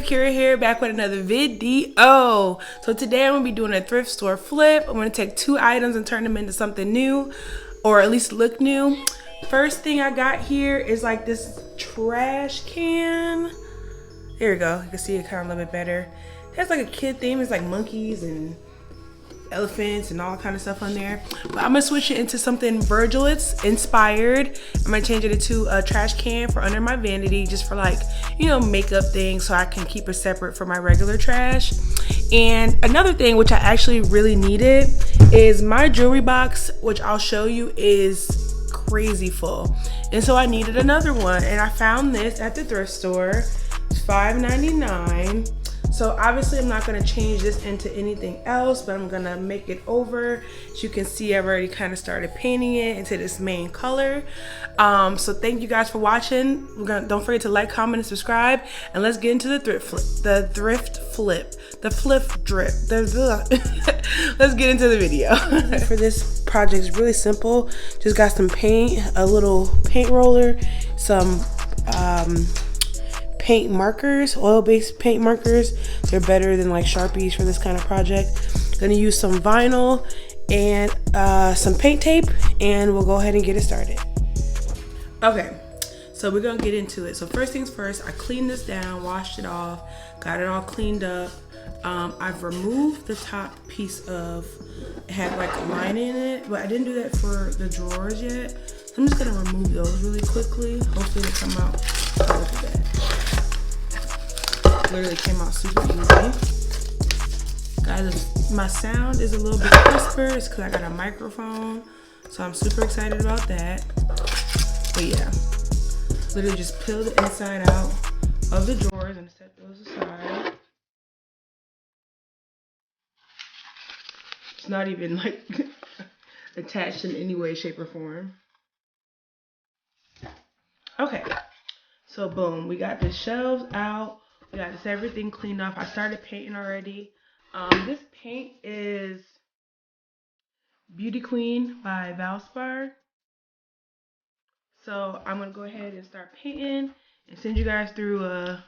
KreativeKera here, back with another video. So today I'm gonna be doing a thrift store flip. I'm gonna take two items and turn them into something new, or at least look new. First thing I got here is like this trash can. Here we go. You can see it kind of a little bit better. It has like a kid theme. It's like monkeys and elephants and all kind of stuff on there, but I'm gonna switch it into something Virgil's inspired. I'm gonna change it into a trash can for under my vanity, just for like, you know, makeup things, so I can keep it separate from my regular trash. And another thing which I actually really needed is my jewelry box, which I'll show you, is crazy full, and so I needed another one, and I found this at the thrift store. It's $5.99. So obviously I'm not gonna change this into anything else, but I'm gonna make it over. As you can see, I've already kind of started painting it into this main color. So thank you guys for watching. Don't forget to like, comment, and subscribe, and let's get into the thrift flip. Let's get into the video. For this project, it's really simple. Just got some paint, a little paint roller, some paint markers, oil-based paint markers. They're better than like Sharpies for this kind of project. Gonna use some vinyl and some paint tape, and we'll go ahead and get it started. Okay, so we're gonna get into it. So first things first, I cleaned this down, washed it off, got it all cleaned up. I've removed the top piece of, it had like a line in it, but I didn't do that for the drawers yet. So I'm just gonna remove those really quickly. Hopefully they come out. Oh, look at that. Literally came out super easy. Guys, my sound is a little bit crisper. It's because I got a microphone, so I'm super excited about that. But yeah, literally just peel the inside out of the drawers and set those aside. It's not even like attached in any way, shape, or form. Okay, so boom, we got the shelves out. We got this everything cleaned off. I started painting already. This paint is Beauty Queen by Valspar. So I'm gonna go ahead and start painting and send you guys through a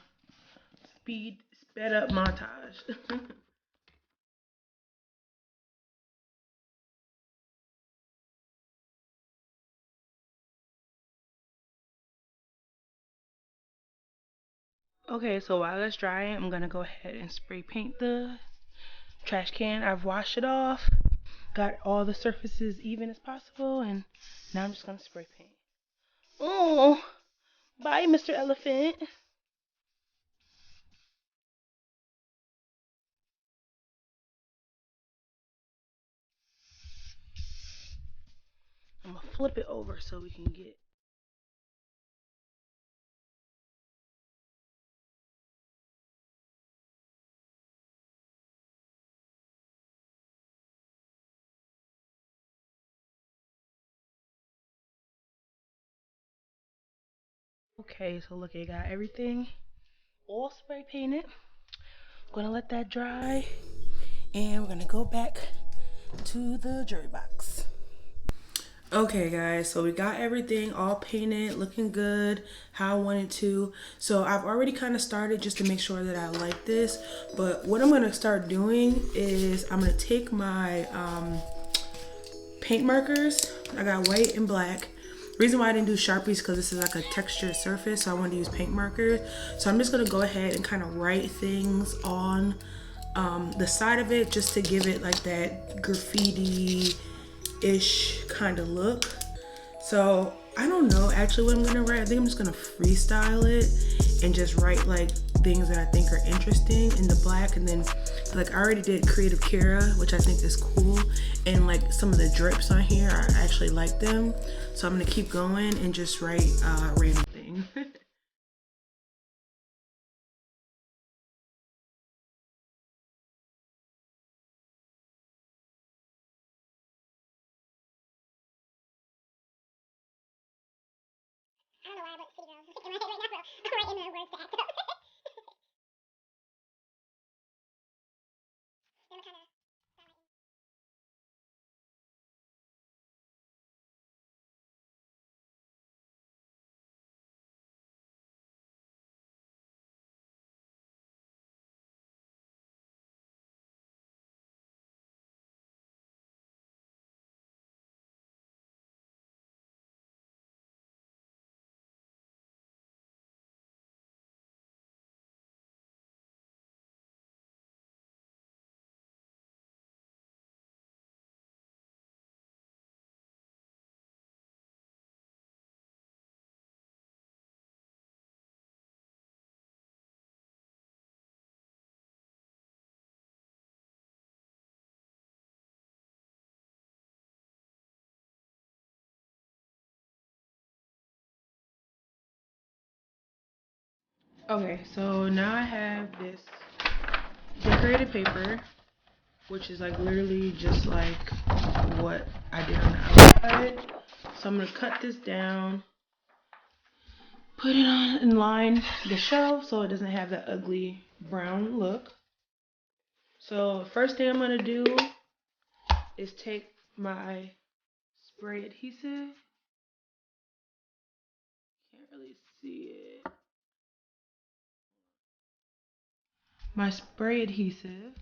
sped up montage. Okay, so while it's drying, I'm gonna go ahead and spray paint the trash can. I've washed it off, got all the surfaces even as possible, and now I'm just gonna spray paint. Oh, bye, Mr. Elephant. I'm gonna flip it over so we can get. Okay, so look, I got everything all spray painted. I'm gonna let that dry, and we're gonna go back to the jewelry box. Okay guys, so we got everything all painted, looking good how I wanted to. So I've already kind of started just to make sure that I like this, but what I'm gonna start doing is I'm gonna take my paint markers. I got white and black. Reason why I didn't do Sharpies because this is like a textured surface, so I wanted to use paint markers. So I'm just gonna go ahead and kind of write things on the side of it, just to give it like that graffiti-ish kind of look. So I don't know actually what I'm gonna write. I think I'm just gonna freestyle it and just write like things that I think are interesting in the black. And then like I already did KreativeKera, which I think is cool, and like some of the drips on here, I actually like them. So I'm gonna keep going and just write random things. I don't know why I went city girls in my head right now, bro. I'm writing the words to act up. Okay, so now I have this decorated paper, which is like literally just like what I did on the outside. So I'm gonna cut this down, put it on and line the shelf so it doesn't have that ugly brown look. So first thing I'm gonna do is take my spray adhesive. Can't really see it. My spray adhesive.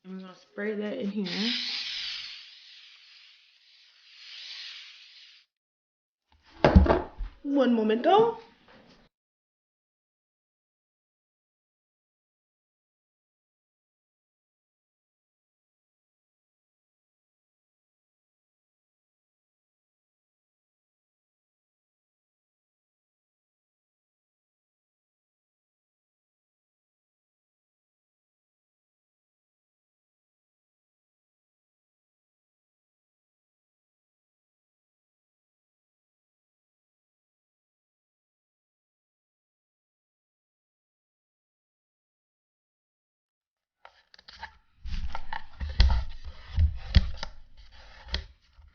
I'm gonna spray that in here. One momento.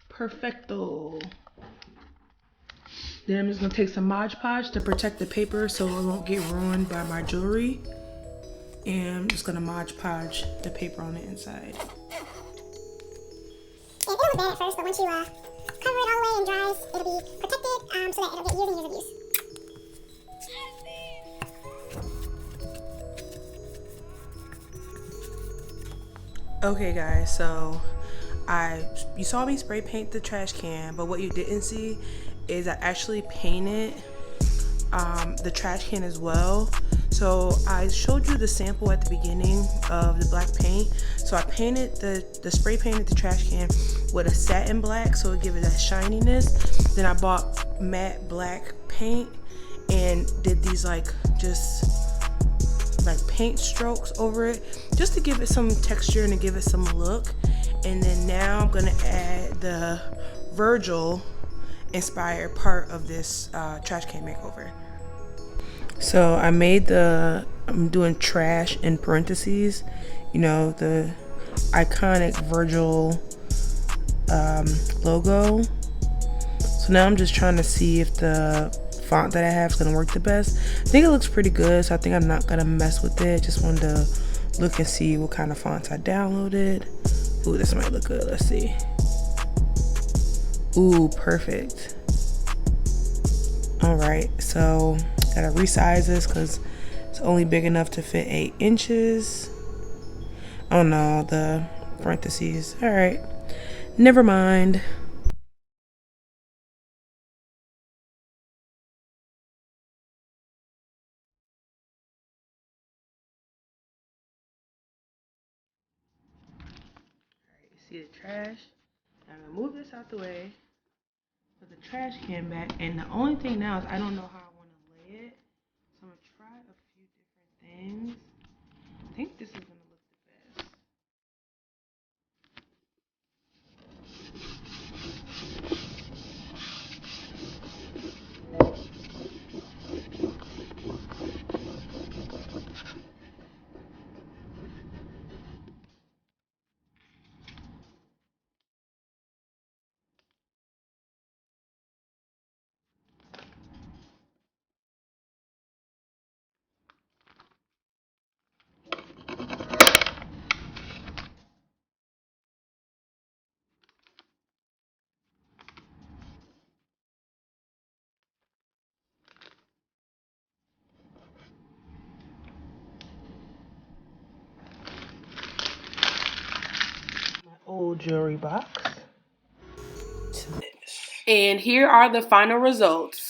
Perfecto. Then I'm just gonna take some Mod Podge to protect the paper so it won't get ruined by my jewelry. And I'm just gonna Mod Podge the paper on the inside. And it'll look bad at first, but once you cover it all the way and dries, it'll be protected so that it'll get years and years of use. Okay guys, so you saw me spray paint the trash can, but what you didn't see is I actually painted the trash can as well. So I showed you the sample at the beginning of the black paint. So I painted the spray painted the trash can with a satin black so it give it that shininess. Then I bought matte black paint and did these like paint strokes over it just to give it some texture and to give it some look. And then now I'm gonna add the Virgil inspired part of this trash can makeover. So I'm doing trash in parentheses, you know, the iconic Virgil logo. So now I'm just trying to see if the font that I have is gonna work the best. I think it looks pretty good, so I think I'm not gonna mess with it. Just wanted to look and see what kind of fonts I downloaded. Ooh, this might look good. Let's see. Ooh, perfect. All right, so gotta resize this because it's only big enough to fit 8 inches. Oh no, the parentheses. All right, never mind. See the trash? I'm gonna move this out the way, put the trash can back, and the only thing now is I don't know how I want to lay it. So I'm gonna try a few different things. I think this is gonna look the best. My old jewelry box. And here are the final results.